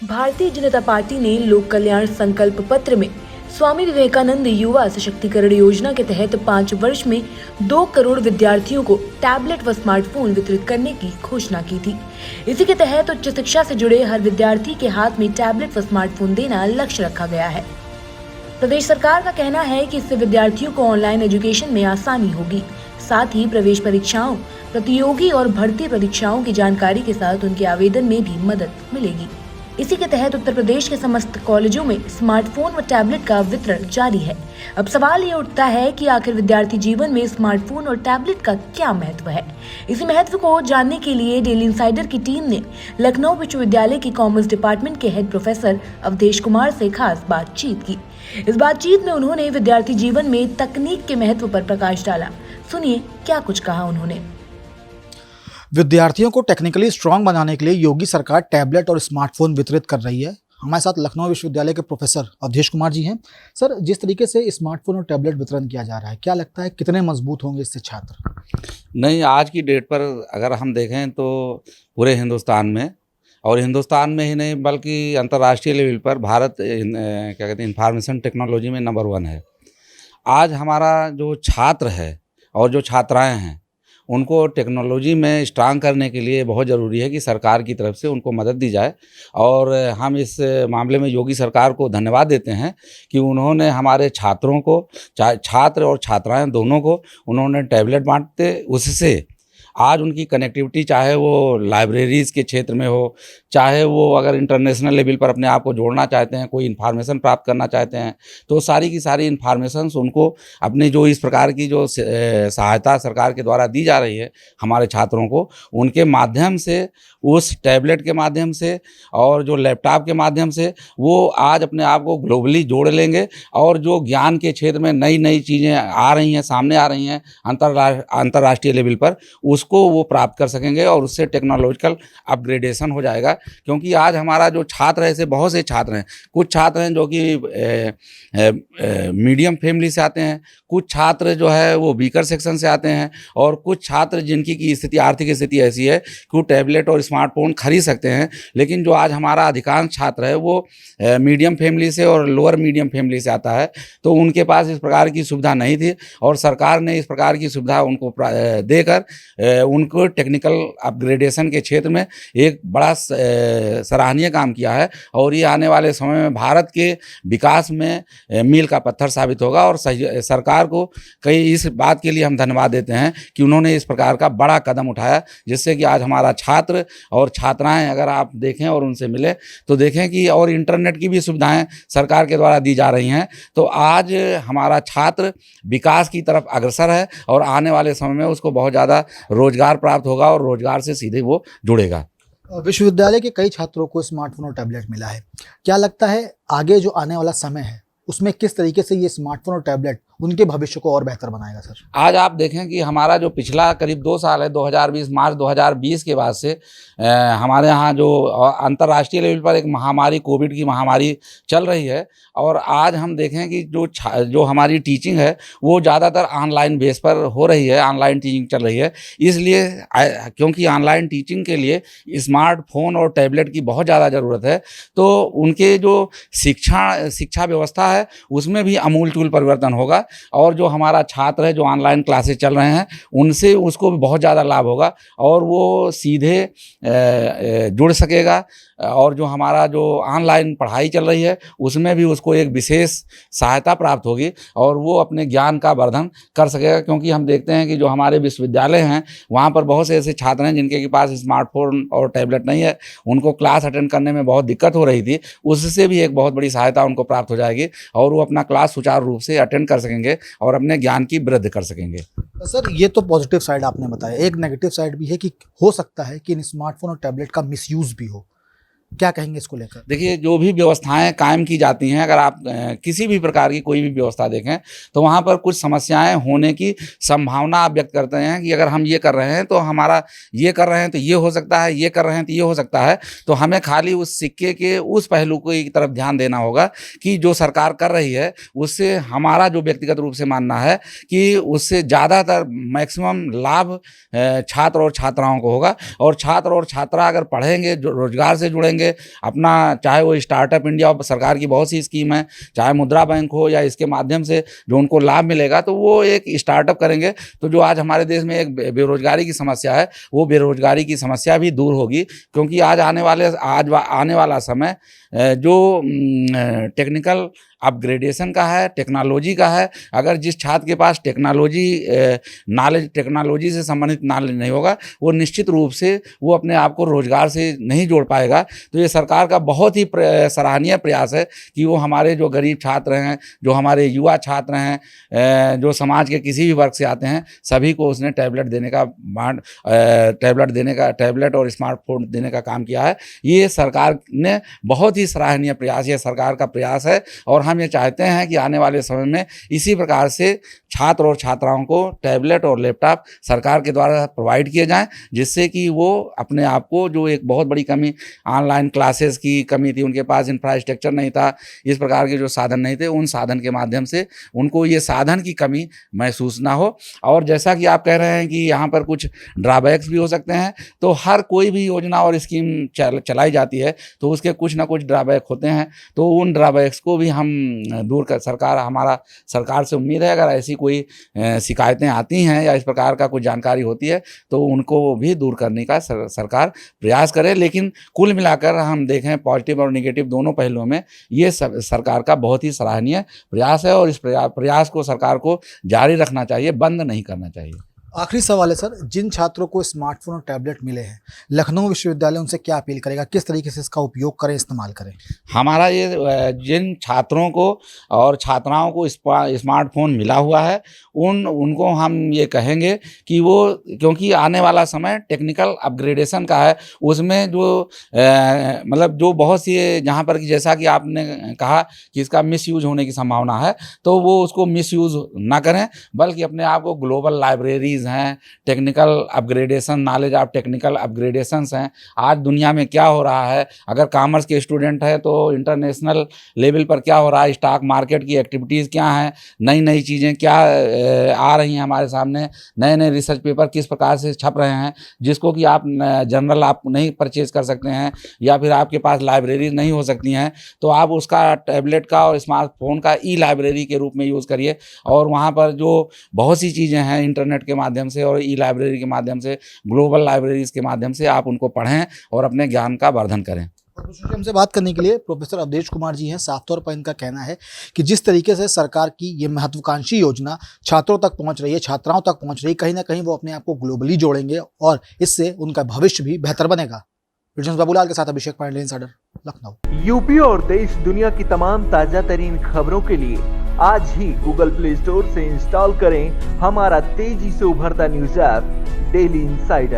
Bharatiya Janata party ने लोक कल्याण संकल्प पत्र में स्वामी विवेकानंद युवा सशक्तिकरण योजना के तहत 5 वर्ष में 2 करोड़ विद्यार्थियों को टैबलेट व स्मार्टफोन वितरित करने की घोषणा की थी। इसी के तहत उच्च शिक्षा से जुड़े हर विद्यार्थी के हाथ में टैबलेट व स्मार्टफोन देना लक्ष्य रखा गया है। प्रदेश सरकार का कहना है कि इससे विद्यार्थियों को ऑनलाइन एजुकेशन में आसानी होगी, साथ ही प्रवेश परीक्षाओं, प्रतियोगी और भर्ती परीक्षाओं की जानकारी के साथ उनके आवेदन में भी मदद मिलेगी। इसी के तहत उत्तर प्रदेश के समस्त कॉलेजों में स्मार्टफोन व टैबलेट का वितरण जारी है। अब सवाल ये उठता है कि आखिर विद्यार्थी जीवन में स्मार्टफोन और टैबलेट का क्या महत्व है। इसी महत्व को जानने के लिए डेली इनसाइडर की टीम ने लखनऊ विश्वविद्यालय की कॉमर्स डिपार्टमेंट के हेड प्रोफेसर अवधेश कुमार से खास बातचीत की। इस बातचीत में उन्होंने विद्यार्थी जीवन में तकनीक के महत्व पर प्रकाश डाला। सुनिए क्या कुछ कहा उन्होंने। विद्यार्थियों को टेक्निकली स्ट्रांग बनाने के लिए योगी सरकार टैबलेट और स्मार्टफोन वितरित कर रही है। हमारे साथ लखनऊ विश्वविद्यालय के प्रोफेसर अवधेश कुमार जी हैं। सर, जिस तरीके से स्मार्टफोन और टैबलेट वितरण किया जा रहा है, क्या लगता है कितने मजबूत होंगे इससे छात्र? नहीं, आज की डेट पर अगर हम देखें तो पूरे हिंदुस्तान में, और हिंदुस्तान में ही नहीं बल्कि अंतर्राष्ट्रीय लेवल पर भारत क्या कहते हैं इंफॉर्मेशन टेक्नोलॉजी में नंबर 1 है। आज हमारा जो छात्र है और जो छात्राएं हैं उनको टेक्नोलॉजी में स्ट्रांग करने के लिए बहुत ज़रूरी है कि सरकार की तरफ से उनको मदद दी जाए। और हम इस मामले में योगी सरकार को धन्यवाद देते हैं कि उन्होंने हमारे छात्रों को, छात्र और छात्राएं दोनों को उन्होंने टैबलेट बांटते, उससे आज उनकी कनेक्टिविटी, चाहे वो लाइब्रेरीज़ के क्षेत्र में हो, चाहे वो अगर इंटरनेशनल लेवल पर अपने आप को जोड़ना चाहते हैं, कोई इन्फॉर्मेशन प्राप्त करना चाहते हैं, तो सारी की सारी इन्फॉर्मेशंस उनको अपने जो इस प्रकार की जो सहायता सरकार के द्वारा दी जा रही है हमारे छात्रों को, उनके माध्यम से, उस टैबलेट के माध्यम से और जो लैपटॉप के माध्यम से वो आज अपने आप को ग्लोबली जोड़ लेंगे। और जो ज्ञान के क्षेत्र में नई नई चीज़ें आ रही हैं, सामने आ रही हैं अंतर्राष्ट्रीय लेवल पर, उसको वो प्राप्त कर सकेंगे और उससे टेक्नोलॉजिकल अपग्रेडेशन हो जाएगा। क्योंकि आज हमारा जो छात्र है, ऐसे बहुत से छात्र हैं। कुछ छात्र हैं जो कि मीडियम फैमिली से आते हैं, कुछ छात्र जो है वो वीकर सेक्शन से आते हैं, और कुछ छात्र जिनकी की स्थिति, आर्थिक स्थिति ऐसी है कि वो टैबलेट और स्मार्टफोन खरीद सकते हैं। लेकिन जो आज हमारा अधिकांश छात्र है वो मीडियम फैमिली से और लोअर मीडियम फैमिली से आता है, तो उनके पास इस प्रकार की सुविधा नहीं थी, और सरकार ने इस प्रकार की सुविधा उनको देकर उनको टेक्निकल अपग्रेडेशन के क्षेत्र में एक बड़ा सराहनीय काम किया है। और ये आने वाले समय में भारत के विकास में मील का पत्थर साबित होगा। और सरकार को कई इस बात के लिए हम धन्यवाद देते हैं कि उन्होंने इस प्रकार का बड़ा कदम उठाया, जिससे कि आज हमारा छात्र और छात्राएं, अगर आप देखें और उनसे मिले तो देखें कि और इंटरनेट की भी सुविधाएं सरकार के द्वारा दी जा रही हैं। तो आज हमारा छात्र विकास की तरफ अग्रसर है और आने वाले समय में उसको बहुत ज़्यादा रोजगार प्राप्त होगा और रोजगार से सीधे वो जुड़ेगा। विश्वविद्यालय के कई छात्रों को स्मार्टफोन और टैबलेट मिला है। क्या लगता है आगे जो आने वाला समय है उसमें किस तरीके से ये स्मार्टफोन और टैबलेट उनके भविष्य को और बेहतर बनाएगा? सर, आज आप देखें कि हमारा जो पिछला करीब 2 साल है, 2020 मार्च 2020 के बाद से हमारे यहाँ जो अंतर्राष्ट्रीय लेवल पर एक महामारी, कोविड की महामारी चल रही है। और आज हम देखें कि जो हमारी टीचिंग है वो ज़्यादातर ऑनलाइन बेस पर हो रही है, ऑनलाइन टीचिंग चल रही है। इसलिए क्योंकि ऑनलाइन टीचिंग के लिए स्मार्टफोन और टैबलेट की बहुत ज़्यादा ज़रूरत है, तो उनके जो शिक्षा व्यवस्था है उसमें भी आमूल-चूल परिवर्तन होगा। और जो हमारा छात्र है, जो ऑनलाइन क्लासेस चल रहे हैं, उनसे उसको भी बहुत ज़्यादा लाभ होगा और वो सीधे जुड़ सकेगा। और जो हमारा जो ऑनलाइन पढ़ाई चल रही है उसमें भी उसको एक विशेष सहायता प्राप्त होगी और वो अपने ज्ञान का वर्धन कर सकेगा। क्योंकि हम देखते हैं कि जो हमारे विश्वविद्यालय हैं वहाँ पर बहुत से ऐसे छात्र हैं जिनके पास स्मार्टफोन और टैबलेट नहीं है, उनको क्लास अटेंड करने में बहुत दिक्कत हो रही थी। उससे भी एक बहुत बड़ी सहायता उनको प्राप्त हो जाएगी और वो अपना क्लास सुचारू रूप से अटेंड कर सकेंगे और अपने ज्ञान की वृद्धि कर सकेंगे। सर, ये तो पॉजिटिव साइड आपने बताया, एक नेगेटिव साइड भी है कि हो सकता है कि इन स्मार्टफोन और टैबलेट का मिसयूज भी हो। क्या कहेंगे इसको लेकर? देखिए, जो भी व्यवस्थाएं कायम की जाती हैं, अगर आप किसी भी प्रकार की कोई भी व्यवस्था देखें तो वहाँ पर कुछ समस्याएं होने की संभावना आप व्यक्त करते हैं कि अगर हम ये कर रहे हैं तो हमारा ये कर रहे हैं तो ये हो सकता है, ये कर रहे हैं तो ये हो सकता है। तो हमें खाली उस सिक्के के उस पहलू की तरफ ध्यान देना होगा कि जो सरकार कर रही है उससे हमारा जो व्यक्तिगत रूप से मानना है कि उससे ज़्यादातर मैक्सिमम लाभ छात्र और छात्राओं को होगा। और छात्र और छात्रा अगर पढ़ेंगे, रोजगार से जुड़ेंगे करेंगे अपना, चाहे वो स्टार्टअप इंडिया सरकार की बहुत सी स्कीम है, चाहे मुद्रा बैंक हो या इसके माध्यम से जो उनको लाभ मिलेगा, तो वो एक स्टार्टअप करेंगे तो जो आज हमारे देश में एक बेरोजगारी की समस्या है, वो बेरोजगारी की समस्या भी दूर होगी। क्योंकि आज आने वाला समय जो टेक्निकल अपग्रेडेशन का है, टेक्नोलॉजी का है, अगर जिस छात्र के पास टेक्नोलॉजी से संबंधित नॉलेज नहीं होगा, वो निश्चित रूप से वो अपने आप को रोजगार से नहीं जोड़ पाएगा। तो ये सरकार का बहुत ही सराहनीय प्रयास है कि वो हमारे जो गरीब छात्र हैं, जो हमारे युवा छात्र हैं, जो समाज के किसी भी वर्ग से आते हैं, सभी को उसने टैबलेट और स्मार्टफोन देने का काम किया है। ये सरकार ने बहुत ही सराहनीय प्रयास, ये सरकार का प्रयास है और हम ये चाहते हैं कि आने वाले समय में इसी प्रकार से छात्र और छात्राओं को टैबलेट और लैपटॉप सरकार के द्वारा प्रोवाइड किए जाएं, जिससे कि वो अपने आप को, जो एक बहुत बड़ी कमी ऑनलाइन क्लासेस की कमी थी, उनके पास इंफ्रास्ट्रक्चर नहीं था, इस प्रकार के जो साधन नहीं थे, उन साधन के माध्यम से उनको ये साधन की कमी महसूस ना हो। और जैसा कि आप कह रहे हैं कि यहाँ पर कुछ ड्रॉबैक्स भी हो सकते हैं, तो हर कोई भी योजना और स्कीम चलाई जाती है तो उसके कुछ ना कुछ ड्रॉबैक होते हैं, तो उन ड्रॉबैक्स को भी हम दूर कर, सरकार से उम्मीद है अगर ऐसी कोई शिकायतें आती हैं या इस प्रकार का कुछ जानकारी होती है तो उनको भी दूर करने का सरकार प्रयास करे। लेकिन कुल मिलाकर हम देखें पॉजिटिव और नेगेटिव दोनों पहलुओं में ये सरकार का बहुत ही सराहनीय प्रयास है और इस प्रयास को सरकार को जारी रखना चाहिए, बंद नहीं करना चाहिए। आखिरी सवाल है सर, जिन छात्रों को स्मार्टफोन और टैबलेट मिले हैं, लखनऊ विश्वविद्यालय उनसे क्या अपील करेगा, किस तरीके से इसका उपयोग करें, इस्तेमाल करें? हमारा ये जिन छात्रों को और छात्राओं को स्मार्टफोन मिला हुआ है उनको हम ये कहेंगे कि वो, क्योंकि आने वाला समय टेक्निकल अपग्रेडेशन का है, उसमें जो मतलब जो बहुत सी, जहाँ पर कि जैसा कि आपने कहा कि इसका मिसयूज होने की संभावना है, तो वो उसको मिसयूज ना करें, बल्कि अपने आप को ग्लोबल लाइब्रेरीज हैं, technical upgradation, knowledge of technical upgradations हैं। आज दुनिया में क्या हो रहा है, अगर कॉमर्स के स्टूडेंट है तो इंटरनेशनल लेवल पर क्या हो रहा है, स्टॉक मार्केट की एक्टिविटीज़ क्या हैं, नई नई चीज़ें क्या आ रही हैं हमारे सामने, नए नए रिसर्च पेपर किस प्रकार से छप रहे हैं, जिसको कि आप जनरल आप नहीं परचेज कर सकते हैं या फिर आपके पास लाइब्रेरीज नहीं हो सकती हैं, तो आप उसका टैबलेट का और स्मार्टफोन का ई लाइब्रेरी के रूप में यूज़ करिए। और वहाँ पर जो बहुत सी चीज़ें हैं इंटरनेट के माध्यम से और ई लाइब्रेरी के माध्यम से, ग्लोबल लाइब्रेरीज के माध्यम से आप उनको पढ़ें और अपने ज्ञान का वर्धन करें। हमसे बात करने के लिए प्रोफेसर अवधेश कुमार जी हैं। साफ तौर पर इनका कहना है कि जिस तरीके से सरकार की ये महत्वाकांक्षी योजना छात्रों तक पहुंच रही है, छात्राओं तक पहुंच रही है, कहीं ना कहीं वो अपने आप को ग्लोबली जोड़ेंगे और इससे उनका भविष्य भी बेहतर बनेगा। बाबूलाल के साथ अभिषेक पांडे, इनसाइडर, लखनऊ। यूपी और देश दुनिया की तमाम ताजा तरीन खबरों के लिए आज ही गूगल प्ले स्टोर से इंस्टॉल करें हमारा तेजी से उभरता न्यूज ऐप डेली इनसाइडर।